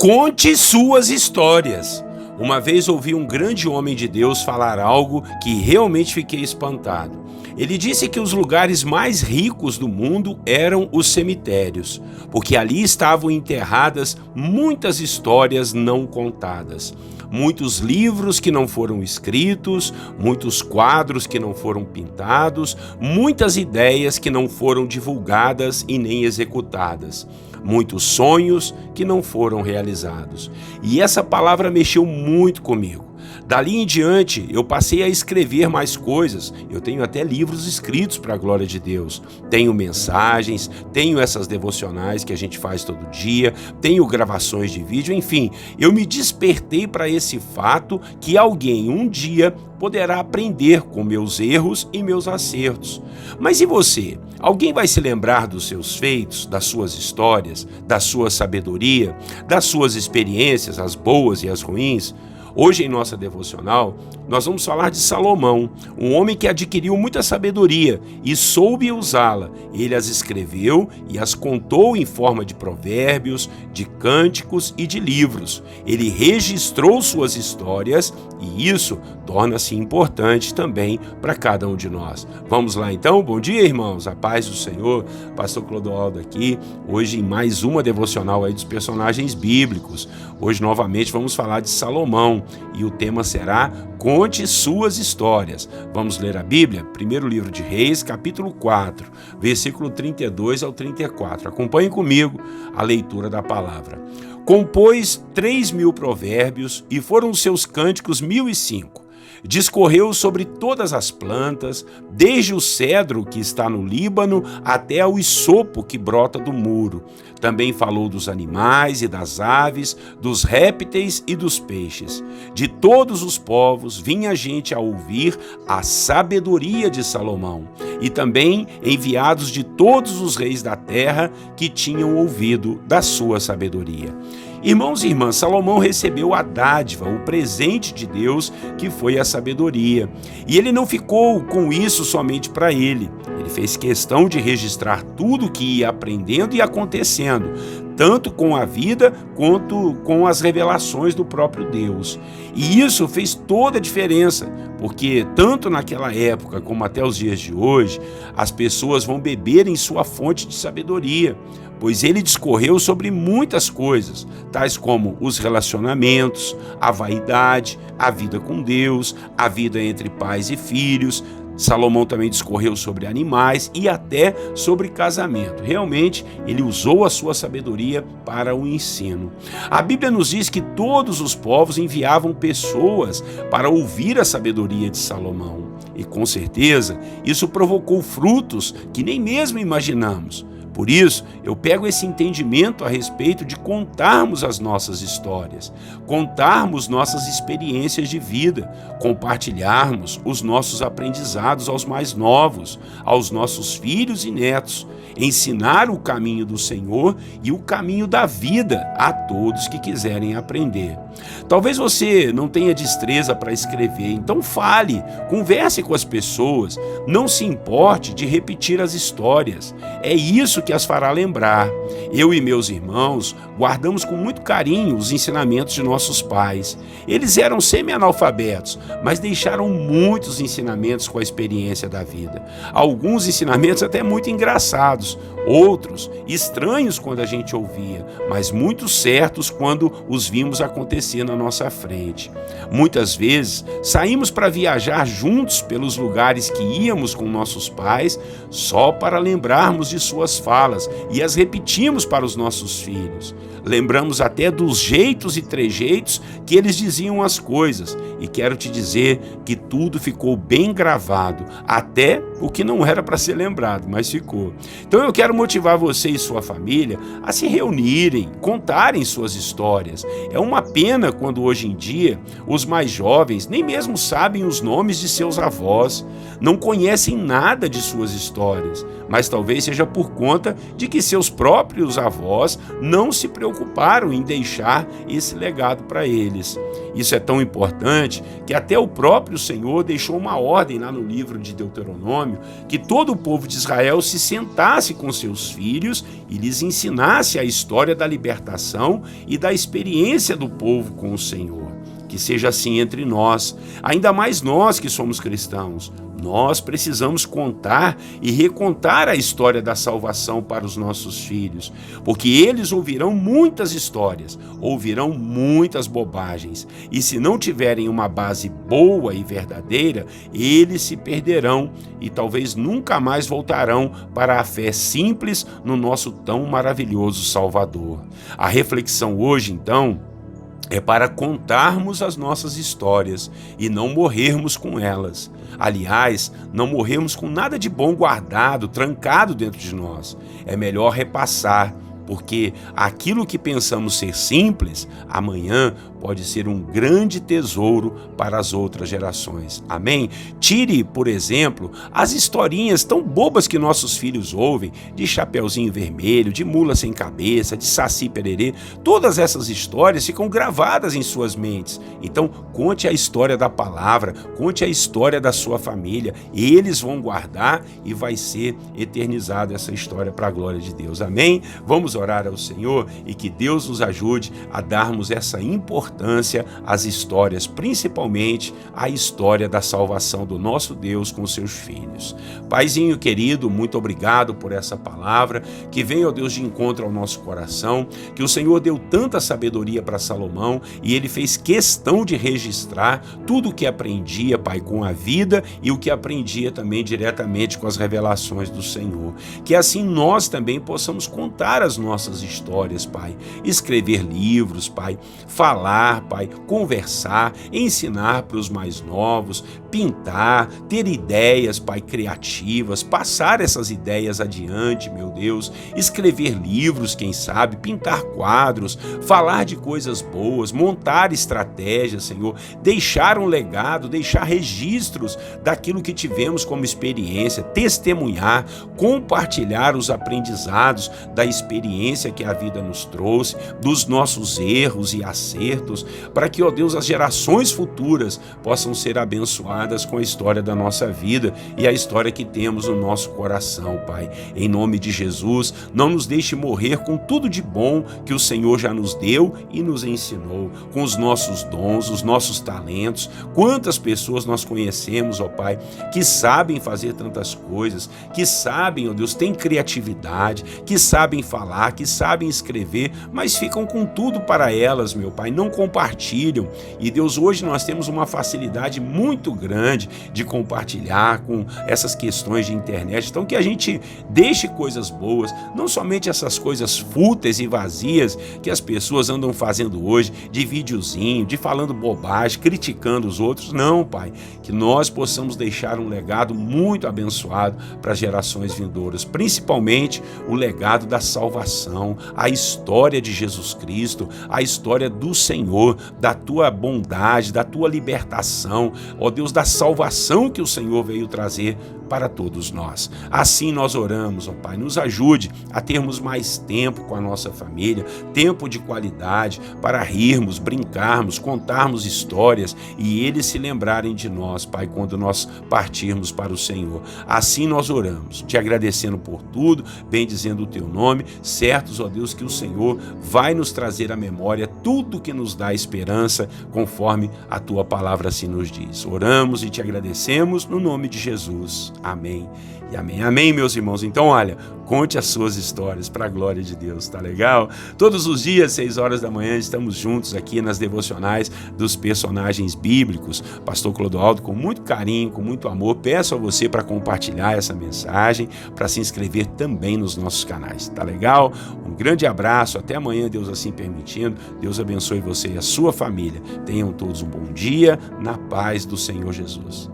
Conte suas histórias. Uma vez ouvi um grande homem de Deus falar algo que realmente fiquei espantado. Ele disse que os lugares mais ricos do mundo eram os cemitérios, porque ali estavam enterradas muitas histórias não contadas, muitos livros que não foram escritos, muitos quadros que não foram pintados, muitas ideias que não foram divulgadas e nem executadas, muitos sonhos que não foram realizados. E essa palavra mexeu muito comigo. Dali em diante, eu passei a escrever mais coisas. Eu tenho até livros escritos para a glória de Deus. Tenho mensagens, tenho essas devocionais que a gente faz todo dia, tenho gravações de vídeo, enfim. Eu me despertei para esse fato que alguém um dia poderá aprender com meus erros e meus acertos. Mas e você? Alguém vai se lembrar dos seus feitos, das suas histórias, da sua sabedoria, das suas experiências, as boas e as ruins? Hoje, em nossa devocional, nós vamos falar de Salomão, um homem que adquiriu muita sabedoria e soube usá-la. Ele as escreveu e as contou em forma de provérbios, de cânticos e de livros. Ele registrou suas histórias e isso torna-se importante também para cada um de nós. Vamos lá então? Bom dia, irmãos. A paz do Senhor. Pastor Clodoaldo aqui, hoje em mais uma devocional aí dos personagens bíblicos. Hoje, novamente, vamos falar de Salomão. E o tema será Conte suas histórias. Vamos ler a Bíblia? Primeiro livro de Reis, capítulo 4, versículo 32 ao 34. Acompanhe comigo a leitura da palavra. Compôs 3.000 provérbios e foram os seus cânticos 1.005. Discorreu sobre todas as plantas, desde o cedro que está no Líbano até o isopo que brota do muro. Também falou dos animais e das aves, dos répteis e dos peixes. De todos os povos vinha gente a ouvir a sabedoria de Salomão, e também enviados de todos os reis da terra que tinham ouvido da sua sabedoria. Irmãos e irmãs, Salomão recebeu a dádiva, o presente de Deus, que foi a sabedoria. E ele não ficou com isso somente para ele. Ele fez questão de registrar tudo o que ia aprendendo e acontecendo, tanto com a vida quanto com as revelações do próprio Deus. E isso fez toda a diferença, porque tanto naquela época como até os dias de hoje, as pessoas vão beber em sua fonte de sabedoria, pois ele discorreu sobre muitas coisas, tais como os relacionamentos, a vaidade, a vida com Deus, a vida entre pais e filhos. Salomão também discorreu sobre animais e até sobre casamento. Realmente, ele usou a sua sabedoria para o ensino. A Bíblia nos diz que todos os povos enviavam pessoas para ouvir a sabedoria de Salomão. E com certeza, isso provocou frutos que nem mesmo imaginamos. Por isso, eu pego esse entendimento a respeito de contarmos as nossas histórias, contarmos nossas experiências de vida, compartilharmos os nossos aprendizados aos mais novos, aos nossos filhos e netos, ensinar o caminho do Senhor e o caminho da vida a todos que quiserem aprender. Talvez você não tenha destreza para escrever, então fale, converse com as pessoas, não se importe de repetir as histórias. É isso que as fará lembrar. Eu e meus irmãos guardamos com muito carinho os ensinamentos de nossos pais. Eles eram semi-analfabetos, mas deixaram muitos ensinamentos com a experiência da vida. Alguns ensinamentos até muito engraçados, outros estranhos quando a gente ouvia, mas muito certos quando os vimos acontecer na nossa frente. Muitas vezes saímos para viajar juntos pelos lugares que íamos com nossos pais só para lembrarmos de suas falas e as repetimos para os nossos filhos. Lembramos até dos jeitos e trejeitos que eles diziam as coisas, e quero te dizer que tudo ficou bem gravado, até o que não era para ser lembrado, mas ficou. Então eu quero motivar você e sua família a se reunirem, contarem suas histórias. É uma pena quando hoje em dia os mais jovens nem mesmo sabem os nomes de seus avós, não conhecem nada de suas histórias, mas talvez seja por conta conta de que seus próprios avós não se preocuparam em deixar esse legado para eles. Isso é tão importante que até o próprio Senhor deixou uma ordem lá no livro de Deuteronômio que todo o povo de Israel se sentasse com seus filhos e lhes ensinasse a história da libertação e da experiência do povo com o Senhor. Que seja assim entre nós, ainda mais nós que somos cristãos. Nós precisamos contar e recontar a história da salvação para os nossos filhos, porque eles ouvirão muitas histórias, ouvirão muitas bobagens, e se não tiverem uma base boa e verdadeira, eles se perderão e talvez nunca mais voltarão para a fé simples no nosso tão maravilhoso Salvador. A reflexão hoje, então, é para contarmos as nossas histórias e não morrermos com elas. Aliás, não morrermos com nada de bom guardado, trancado dentro de nós. É melhor repassar, porque aquilo que pensamos ser simples, amanhã pode ser um grande tesouro para as outras gerações. Amém? Tire, por exemplo, as historinhas tão bobas que nossos filhos ouvem, de Chapeuzinho Vermelho, de Mula Sem Cabeça, de Saci Pererê. Todas essas histórias ficam gravadas em suas mentes. Então, conte a história da palavra, conte a história da sua família. Eles vão guardar e vai ser eternizada essa história para a glória de Deus. Amém? Vamos orar ao Senhor e que Deus nos ajude a darmos essa importância às histórias, principalmente a história da salvação do nosso Deus com seus filhos. Paizinho querido, muito obrigado por essa palavra, que venha, ó Deus, de encontro ao nosso coração, que o Senhor deu tanta sabedoria para Salomão e ele fez questão de registrar tudo o que aprendia, Pai, com a vida e o que aprendia também diretamente com as revelações do Senhor. Que assim nós também possamos contar as nossas histórias, Pai, escrever livros, Pai, falar, Pai, conversar, ensinar para os mais novos, pintar, ter ideias, Pai, criativas, passar essas ideias adiante, meu Deus, escrever livros, quem sabe, pintar quadros, falar de coisas boas, montar estratégias, Senhor, deixar um legado, deixar registros daquilo que tivemos como experiência, testemunhar, compartilhar os aprendizados da experiência que a vida nos trouxe, dos nossos erros e acertos, para que, ó Deus, as gerações futuras possam ser abençoadas com a história da nossa vida e a história que temos no nosso coração, Pai. Em nome de Jesus, não nos deixe morrer com tudo de bom que o Senhor já nos deu e nos ensinou, com os nossos dons, os nossos talentos. Quantas pessoas nós conhecemos, ó Pai, que sabem fazer tantas coisas, que sabem, ó Deus, têm criatividade, que sabem falar, que sabem escrever, mas ficam com tudo para elas, meu Pai, não compartilham. E Deus, hoje nós temos uma facilidade muito grande de compartilhar com essas questões de internet. Então que a gente deixe coisas boas, não somente essas coisas fúteis e vazias que as pessoas andam fazendo hoje, de videozinho, de falando bobagem, criticando os outros. Não, Pai, que nós possamos deixar um legado muito abençoado para as gerações vindouras, principalmente o legado da salvação, a história de Jesus Cristo, a história do Senhor, da tua bondade, da tua libertação, ó Deus, da salvação que o Senhor veio trazer para todos nós. Assim nós oramos, ó Pai, nos ajude a termos mais tempo com a nossa família, tempo de qualidade para rirmos, brincarmos, contarmos histórias e eles se lembrarem de nós, Pai, quando nós partirmos para o Senhor. Assim nós oramos, te agradecendo por tudo, bendizendo o teu nome, certos, ó Deus, que o Senhor vai nos trazer à memória tudo que nos dá esperança, conforme a tua palavra assim nos diz. Oramos e te agradecemos no nome de Jesus. Amém e amém. Amém, meus irmãos. Então, olha, conte as suas histórias para a glória de Deus, tá legal? Todos os dias, 6 horas da manhã, estamos juntos aqui nas devocionais dos personagens bíblicos. Pastor Clodoaldo, com muito carinho, com muito amor, peço a você para compartilhar essa mensagem, para se inscrever também nos nossos canais, tá legal? Um grande abraço, até amanhã, Deus assim permitindo. Deus abençoe você e a sua família. Tenham todos um bom dia, na paz do Senhor Jesus.